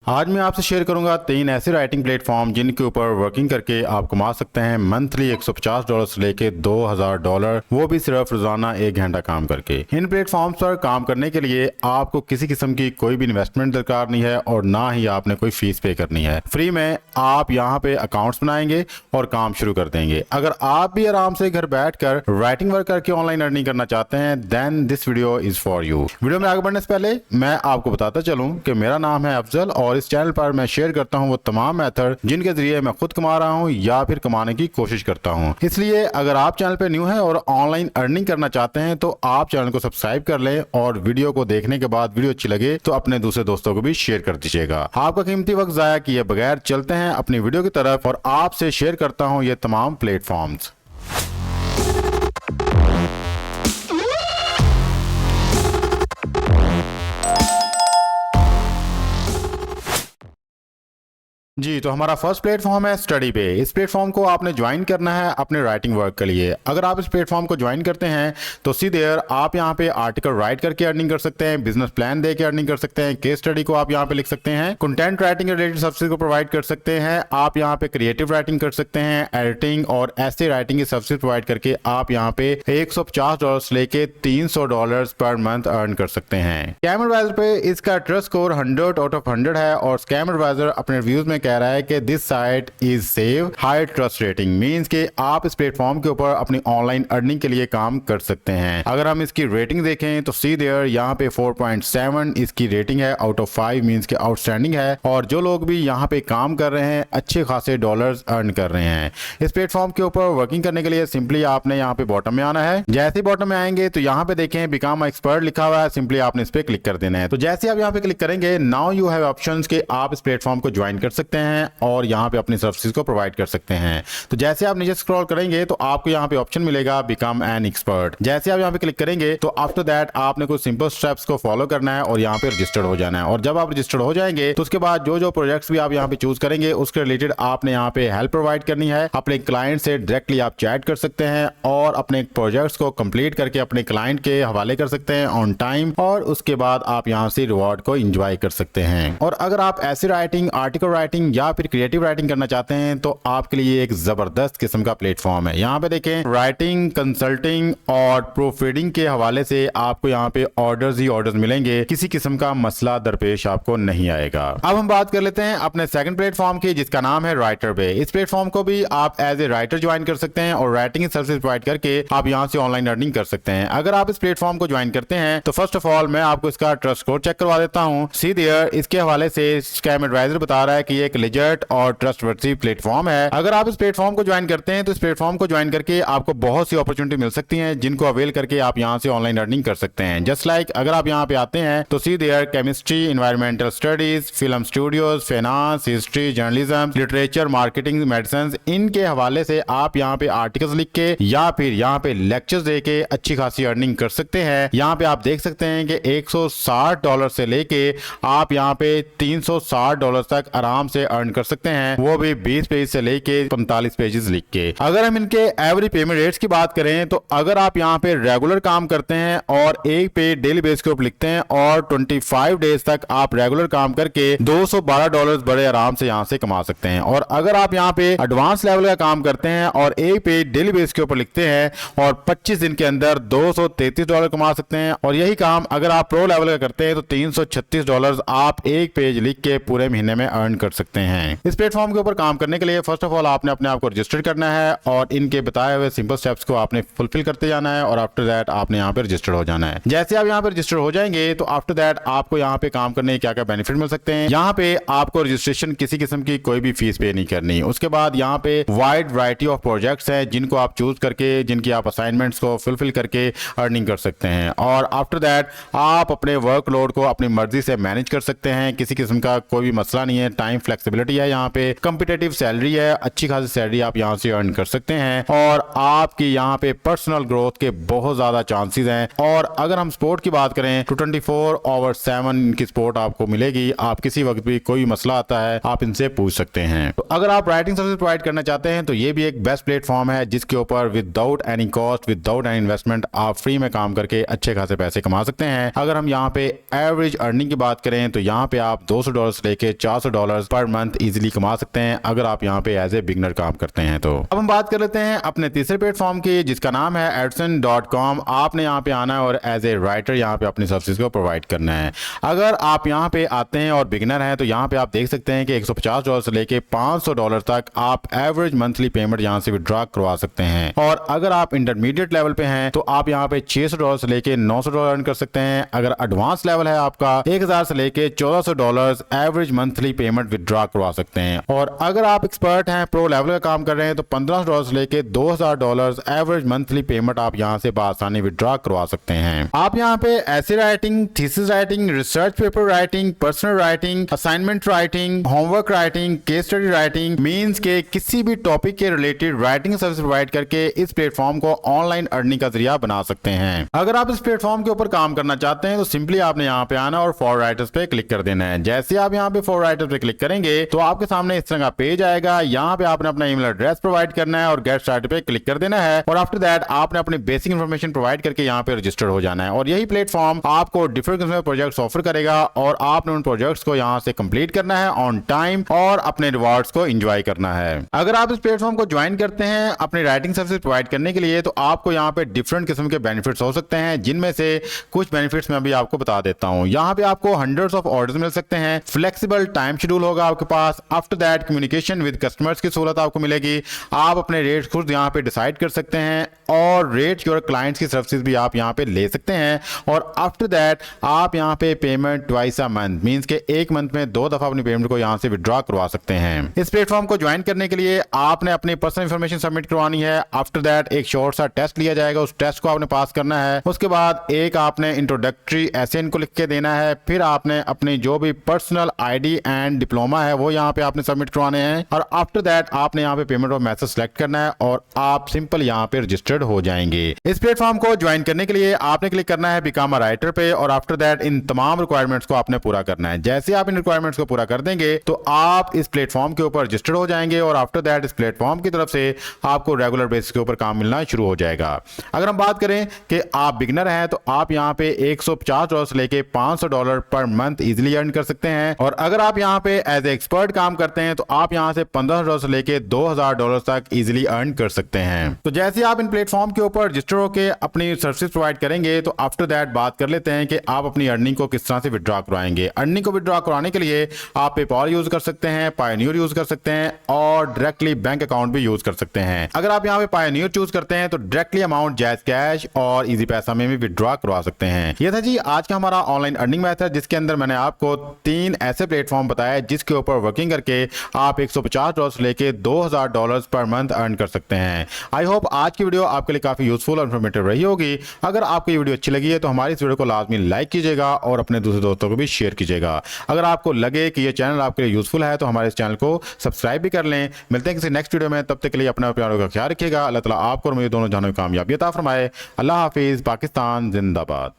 आज मैं आपसे शेयर करूंगा 3 ऐसे राइटिंग प्लेटफॉर्म जिनके ऊपर वर्किंग करके आप कमा सकते हैं मंथली $150 से लेके $2000, वो भी सिर्फ रोजाना 1 घंटा काम करके। इन प्लेटफॉर्म्स पर काम करने के लिए आपको किसी किस्म की कोई भी इन्वेस्टमेंट दरकार नहीं है और ना ही आपने कोई फीस पे करनी है। फ्री में आप यहाँ पे अकाउंट्स बनाएंगे और काम शुरू कर देंगे। अगर आप भी आराम से घर बैठकर राइटिंग वर्क करके ऑनलाइन अर्निंग करना चाहते हैं then this video is for you. Video में आगे बढ़ने से पहले मैं आपको बताता चलूं कि मेरा नाम है अफजल और इस चैनल पर मैं शेयर करता हूं वो तमाम मेथड जिनके जरिए मैं खुद कमा रहा हूं या फिर कमाने की कोशिश करता हूं। इसलिए अगर आप चैनल पे न्यू हैं और ऑनलाइन अर्निंग करना चाहते हैं तो आप चैनल को सब्सक्राइब कर लें और वीडियो को देखने के बाद वीडियो अच्छी लगे तो अपने दूसरे दोस्तों को भी शेयर कर दीजिएगा। आपका कीमती वक्त जाया किए बगैर चलते हैं अपनी वीडियो की तरफ और आपसे शेयर करता हूं ये तमाम प्लेटफॉर्म्स। जी, तो हमारा फर्स्ट प्लेटफॉर्म है स्टडी पे। इस प्लेटफॉर्म को आपने ज्वाइन करना है अपने राइटिंग वर्क के लिए। अगर आप इस प्लेटफॉर्म को ज्वाइन करते हैं तो सीधे आप यहाँ पे आर्टिकल राइट करके अर्निंग कर सकते हैं, बिजनेस प्लान दे के अर्निंग कर सकते हैं, केस स्टडी को आप यहाँ पे लिख सकते हैं, कंटेंट राइटिंग रिलेटेड सर्विसेज को प्रोवाइड कर सकते हैं, आप यहाँ पे क्रिएटिव राइटिंग कर सकते हैं, एडिटिंग और ऐसे राइटिंग की सर्विसेज प्रोवाइड करके आप यहाँ पे $150 से लेके $300 पर मंथ अर्न कर सकते हैं। स्कैम एडवाइजर पे इसका ट्रस्ट स्कोर 100 आउट ऑफ 100 है और स्कैम एडवाइजर अपने रिव्यूज में कह रहा है कि this site is save high trust rating, means कि आप इस प्लेटफॉर्म के ऊपर अपनी ऑनलाइन अर्निंग के लिए काम कर सकते हैं। अगर हम इसकी रेटिंग देखें तो सी देयर यहाँ पे 4.7 इसकी रेटिंग है आउट ऑफ 5, मींस के आउटस्टैंडिंग है और जो लोग भी यहाँ पे काम कर रहे हैं अच्छे खासे डॉलर्स अर्न कर रहे हैं। इस प्लेटफॉर्म के ऊपर वर्किंग करने के लिए सिंपली आपने यहाँ पे बॉटम में आना है। जैसे ही बॉटम में आएंगे तो यहाँ पे देखें बिकम एक्सपर्ट लिखा हुआ है, सिंपली आपने इस पे क्लिक कर देना है। तो जैसे आप यहाँ पे क्लिक करेंगे नाउ यू हैव ऑप्शंस के आप इस प्लेटफॉर्म को ज्वाइन कर सकते हैं और यहाँ पे अपनी सर्विसेज को प्रोवाइड कर सकते हैं। तो जैसे आप नीचे स्क्रॉल करेंगे तो आपको यहाँ पे ऑप्शन मिलेगा बिकम एन एक्सपर्ट। जैसे आप यहाँ पे क्लिक करेंगे तो आफ्टर दैट आपने कुछ सिंपल स्टेप्स को फॉलो करना है और यहाँ पे रजिस्टर्ड हो जाना है। और जब आप रजिस्टर्ड हो जाएंगे तो उसके बाद जो जो प्रोजेक्ट्स भी आप यहाँ पे चूज करेंगे उसके रिलेटेड आपने यहाँ पे हेल्प प्रोवाइड करनी है। अपने क्लाइंट से डायरेक्टली आप चैट कर सकते हैं और अपने प्रोजेक्ट्स को कंप्लीट करके अपने क्लाइंट के हवाले कर सकते हैं ऑन टाइम और उसके बाद आप यहाँ से रिवॉर्ड को एंजॉय कर सकते हैं। और अगर आप ऐसी राइटिंग, आर्टिकल राइटिंग या फिर क्रिएटिव राइटिंग करना चाहते हैं तो आपके लिए एक जबरदस्त किस्म का प्लेटफॉर्म है। यहाँ पे देखें राइटिंग, कंसल्टिंग और प्रूफ रीडिंग के हवाले से आपको यहाँ पे ऑर्डर्स ही ऑर्डर्स मिलेंगे, किसी किस्म का मसला दरपेश आपको नहीं आएगा। अब हम बात कर लेते हैं अपने सेकंड प्लेटफॉर्म की जिसका नाम है राइटर पे। इस प्लेटफॉर्म को भी आप एज ए राइटर ज्वाइन कर सकते हैं और राइटिंग सर्विस प्रोवाइड करके आप यहाँ से ऑनलाइन अर्निंग कर सकते हैं। अगर आप इस प्लेटफॉर्म को ज्वाइन करते हैं तो फर्स्ट ऑफ ऑल मैं आपको इसका ट्रस्ट स्कोर चेक करवा देता हूँ। सी देयर इसके हवाले से स्कैम एडवाइजर बता रहा है कि ये एक लेजिट और ट्रस्टवर्दी प्लेटफॉर्म है। अगर आप इस प्लेटफॉर्म को ज्वाइन करते हैं तो इस प्लेटफॉर्म को ज्वाइन करके आपको बहुत सी अपॉर्चुनिटी मिल सकती हैं जिनको अवेल करके आप यहां से ऑनलाइन अर्निंग कर सकते हैं। जस्ट लाइक अगर आप यहां पे आते हैं तो see there chemistry, environmental studies, film studios, finance, history, journalism, literature, marketing, medicine, इनके हवाले से आप यहां पे आर्टिकल्स लिख के या फिर यहां पे लेक्चर्स दे के अच्छी खासी अर्निंग कर सकते हैं। यहां पे आप देख सकते हैं कि $160 से लेके आप यहां पे $360 तक आराम से अर्न कर सकते हैं, वो भी 20 पेज से लेके 45 पेजेस लिख के। अगर हम इनके एवरेज पेमेंट रेट्स की बात करें तो अगर आप यहाँ पे रेगुलर काम करते हैं और एक पे डेली बेस के ऊपर लिखते हैं और 25 डेज तक आप रेगुलर काम करके $212 बड़े आराम से यहाँ से कमा सकते हैं। और अगर आप यहाँ पे एडवांस लेवल का काम करते हैं और एक पे डेली बेस के ऊपर लिखते हैं और 25 दिन के अंदर $233 कमा सकते हैं। और यही काम अगर आप प्रो लेवल का करते हैं तो $336 आप एक पेज लिख के पूरे महीने में अर्न कर सकते हैं। इस प्लेटफॉर्म के ऊपर काम करने के लिए फर्स्ट ऑफ ऑल आपने अपने आप को रजिस्टर करना है और इनके बताए हुए सिंपल स्टेप्स को आपने फुलफिल करते जाना है और आफ्टर दैट आपने यहाँ पे रजिस्टर हो जाना है। जैसे आप यहाँ पे रजिस्टर हो जाएंगे तो आफ्टर दैट आपको यहाँ पे काम करने के क्या क्या बेनिफिट मिल सकते हैं। यहाँ पे आपको रजिस्ट्रेशन किसी किस्म की कोई भी फीस पे नहीं करनी। उसके बाद यहाँ पे वाइड वैरायटी ऑफ प्रोजेक्ट्स हैं जिनको आप चूज करके जिनकी आप असाइनमेंट्स को फुलफिल करके अर्निंग कर सकते हैं। और आफ्टर दैट आप अपने वर्कलोड को अपनी मर्जी से मैनेज कर सकते हैं, किसी किस्म का कोई भी मसला नहीं है, टाइम फ्लेक्सिबिलिटी है, यहाँ पे कम्पिटेटिव सैलरी है, अच्छी खासी सैलरी आप यहाँ से अर्न कर सकते हैं और आपकी यहाँ पे पर्सनल ग्रोथ के बहुत ज्यादा चांसेस हैं। और अगर हम सपोर्ट की बात करें तो 24/7 इनकी सपोर्ट आपको मिलेगी। आप किसी वक्त भी कोई मसला आता है आप इनसे पूछ सकते हैं। तो अगर आप राइटिंग सर्विस प्रोवाइड करना चाहते हैं तो ये भी एक बेस्ट प्लेटफॉर्म है जिसके ऊपर without any cost, without any investment आप फ्री में काम करके अच्छे खासे पैसे कमा सकते हैं। अगर हम यहाँ पे एवरेज अर्निंग की बात करें तो यहाँ पे आप $200 से लेके $400 पर मंथ इजीली कमा सकते हैं अगर आप यहाँ पे एज ए बिगनर काम करते हैं। तो अब हम बात कर लेते हैं अपने तीसरे प्लेटफॉर्म की जिसका नाम है Edson.com। आपने यहाँ पे आना है और एज ए राइटर यहाँ पे अपनी सर्विस को प्रोवाइड करना है। अगर आप यहाँ पे आते हैं और बिगिनर हैं तो यहाँ पे आप देख सकते हैं कि $150 से लेके $500 तक आप एवरेज मंथली पेमेंट यहाँ से विड्रॉ करवा सकते हैं। और अगर आप इंटरमीडिएट लेवल पे हैं तो आप यहाँ पे $600 से लेके $900 अर्न कर सकते हैं। अगर एडवांस लेवल है आपका 1000 से लेके $1400 एवरेज मंथली पेमेंट विड्रॉ करवा सकते हैं। और अगर आप एक्सपर्ट हैं, प्रो लेवल का काम कर रहे हैं तो $1500 से लेके $2000 एवरेज मंथली पेमेंट आप यहाँ से बआसानी विड्रॉ करवा सकते हैं। आप यहाँ पे ऐसे writing, thesis writing, research paper writing, personal writing, assignment writing, homework writing, case study writing means के किसी भी टॉपिक के रिलेटेड राइटिंग सर्विस प्रोवाइड करके इस प्लेटफॉर्म को ऑनलाइन अर्निंग का जरिया बना सकते हैं। अगर आप इस प्लेटफॉर्म के ऊपर काम करना चाहते हैं तो सिंपली आपने यहाँ पे आना और फॉर राइटर्स पे क्लिक कर देना है। जैसे आप यहाँ पे फॉर राइटर्स पे क्लिक करेंगे तो आपके सामने इस तरह का पेज आएगा। यहाँ पे आपने अपना ईमेल एड्रेस प्रोवाइड करना है और गेट स्टार्टेड पे क्लिक कर देना है और आफ्टर दैट आपने अपनी बेसिक इन्फॉर्मेशन प्रोवाइड करके यहाँ पे रजिस्टर हो जाना है। और यही प्लेटफॉर्म आपको डिफरेंट किस्म के प्रोजेक्ट्स ऑफर करेगा और आपने उन प्रोजेक्ट्स को यहाँ से कंप्लीट करना है ऑन टाइम और अपने रिवॉर्ड्स को एंजॉय करना है। अगर आप इस प्लेटफॉर्म को ज्वाइन करते हैं अपनी राइटिंग सर्विस प्रोवाइड करने के लिए तो आपको यहाँ पे डिफरेंट किस्म के बेनिफिट्स हो सकते हैं, जिनमें से कुछ बेनिफिट्स मैं अभी आपको बता देता हूँ। यहाँ पे आपको हंड्रेड्स ऑफ ऑर्डर्स मिल सकते हैं, फ्लेक्सिबल टाइम शेड्यूल होगा आपके पास, after that communication with customers की सहूलत आपको मिलेगी। आप अपने रेट्स खुद यहाँ पे डिसाइड कर सकते हैं और रेट योर क्लाइंट्स की सर्विसेज भी आप यहाँ पे ले सकते हैं। और आफ्टर दैट आप यहाँ पे payment twice a month means के एक मंथ में 2 दफा अपनी पेमेंट को यहाँ से विड्रॉ करवा सकते हैं। इस प्लेटफॉर्म को ज्वाइन करने के लिए आपने अपनी पर्सनल इंफॉर्मेशन सबमिट करवानी है। आफ्टर दैट एक शॉर्ट सा टेस्ट लिया जाएगा, उस टेस्ट को आपने पास करना है। उसके बाद एक आपने इंट्रोडक्टरी एसे इनको लिख के देना है। फिर आपने अपनी जो भी पर्सनल आईडी एंड डिप्लोमा है वो यहाँ पे आपने सबमिट करवाने हैं और आफ्टर दैट आपने यहाँ पे पेमेंट और मैसेज सेलेक्ट करना है और आप सिंपल यहाँ पे रजिस्टर्ड हो जाएंगे। इस प्लेटफॉर्म को ज्वाइन करने के लिए आपने क्लिक करना है बिकम अ राइटर पे और आफ्टर दैट इन तमाम रिक्वायरमेंट्स को आपने पूरा करना है। जैसे आप इन रिक्वायरमेंट्स को पूरा कर देंगे तो आप इस प्लेटफॉर्म के ऊपर रजिस्टर्ड हो जाएंगे और आफ्टर दैट इस प्लेटफॉर्म की तरफ से आपको रेगुलर बेसिस के ऊपर काम मिलना शुरू हो जाएगा। अगर हम बात करें कि आप बिगनर हैं तो आप यहाँ पे $150 से लेके $500 पर मंथ इजीली अर्न कर सकते हैं और अगर आप यहाँ पे एज ए एक्सपर्ट काम करते हैं तो आप यहाँ से $1500 से लेके $2000 तक इजीली अर्न कर सकते हैं। तो जैसे आप इन प्लेटफॉर्म के ऊपर रजिस्टर होकर अपनी सर्विस प्रोवाइड करेंगे तो आफ्टर दैट बात कर लेते हैं कि आप अपनी अर्निंग को किस तरह से विड्रॉ करवाएंगे। अर्निंग को विड्रॉ करवाने के लिए आप पेपॉल यूज कर सकते हैं, पायोनियर यूज कर सकते हैं और डायरेक्टली बैंक अकाउंट भी यूज कर सकते हैं। अगर आप यहाँ पे पायोनियर चूज करते हैं तो डायरेक्टली अमाउंट जैज कैश और इजी पैसा में भी विड्रॉ करवा सकते हैं। ये था जी आज का हमारा ऑनलाइन अर्निंग मेथड जिसके अंदर मैंने आपको 3 ऐसे प्लेटफॉर्म बताए जिसके ऊपर वर्किंग करके आप $150 से लेके $2000 पर मंथ अर्न कर सकते हैं। आई होप आज की वीडियो आपके लिए काफी यूजफुल और इन्फॉर्मेटिव रही होगी। अगर आपको ये वीडियो अच्छी लगी है तो हमारी इस वीडियो को लाजमी लाइक कीजिएगा और अपने दूसरे दोस्तों को भी शेयर कीजिएगा। अगर आपको लगे कि ये चैनल आपके लिए यूजफुल है तो हमारे इस चैनल को सब्सक्राइब भी कर लें। मिलते हैं किसी नेक्स्ट वीडियो में, तब तक के लिए अपने प्यारों का ख्याल रखिएगा। अल्लाह ताला आपको और मुझे दोनों जानों में कामयाबी अता फरमाए। अल्लाह हाफिज। पाकिस्तान जिंदाबाद।